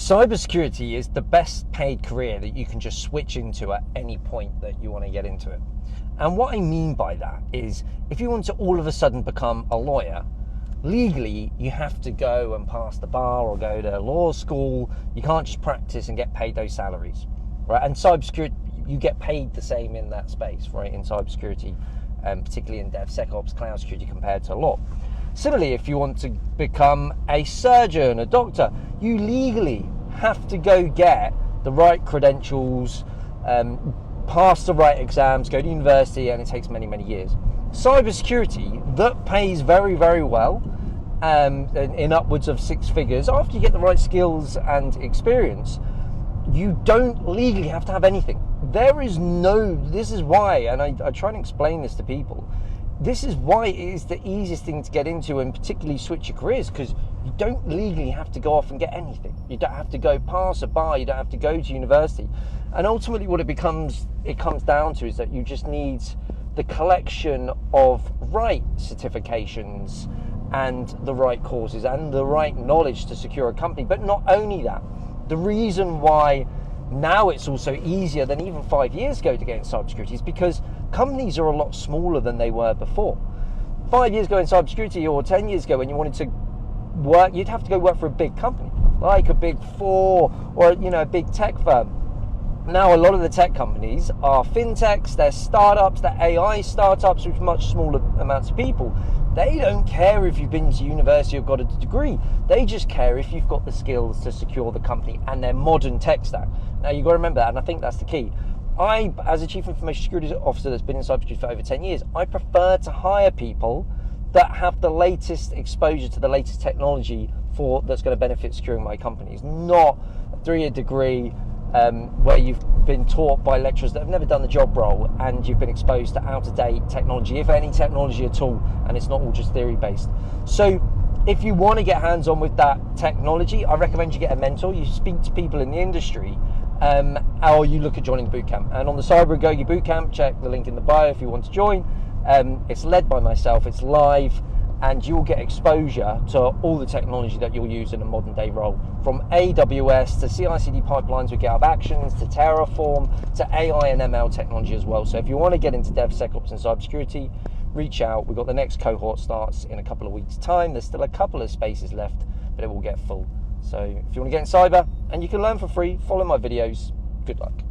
Cybersecurity is the best paid career that you can just switch into at any point that you want to get into it. And what I mean by that is, if you want to all of a sudden become a lawyer, legally you have to go and pass the bar or go to law school. You can't just practice and get paid those salaries, right? And cybersecurity, you get paid the same in that space, right? In cybersecurity, particularly in DevSecOps, cloud security, compared to law. Similarly, if you want to become a surgeon, a doctor, you legally have to go get the right credentials, pass the right exams, go to university, and it takes many, many years. Cybersecurity, that pays very, very well, in upwards of 6 figures, after you get the right skills and experience, you don't legally have to have anything. This is why, and I try and explain this to people, this is why it is the easiest thing to get into, and particularly switch your careers, because you don't legally have to go off and get anything. You don't have to go pass a bar, you don't have to go to university. And ultimately what it comes down to is that you just need the collection of right certifications and the right courses and the right knowledge to secure a company. But not only that, the reason why now it's also easier than even 5 years ago to get in cybersecurity is because companies are a lot smaller than they were before. 5 years ago in cybersecurity, or 10 years ago, when you wanted to work, you'd have to go work for a big company, like a big 4 or a big tech firm. Now a lot of the tech companies are fintechs, they're startups, they're AI startups with much smaller amounts of people. They don't care if you've been to university or got a degree. They just care if you've got the skills to secure the company and their modern tech stack. Now you've got to remember that, and I think that's the key. I, as a Chief Information Security Officer that's been in cybersecurity for over 10 years, I prefer to hire people that have the latest exposure to the latest technology that's going to benefit securing my companies, not a 3-year degree where you've been taught by lecturers that have never done the job role and you've been exposed to out-of-date technology, if any technology at all, and it's not all just theory-based. So if you want to get hands-on with that technology, I recommend you get a mentor. You speak to people in the industry, or you look at joining the bootcamp. And on the Cyber Agogi Bootcamp, check the link in the bio if you want to join. It's led by myself, it's live, and you'll get exposure to all the technology that you'll use in a modern day role, from AWS to CI/CD pipelines with GitHub Actions to Terraform to AI and ML technology as well. So if you want to get into DevSecOps and cybersecurity, reach out. We've got the next cohort starts in a couple of weeks' time. There's still a couple of spaces left, but it will get full. So if you want to get in cyber and you can learn for free, follow my videos. Good luck.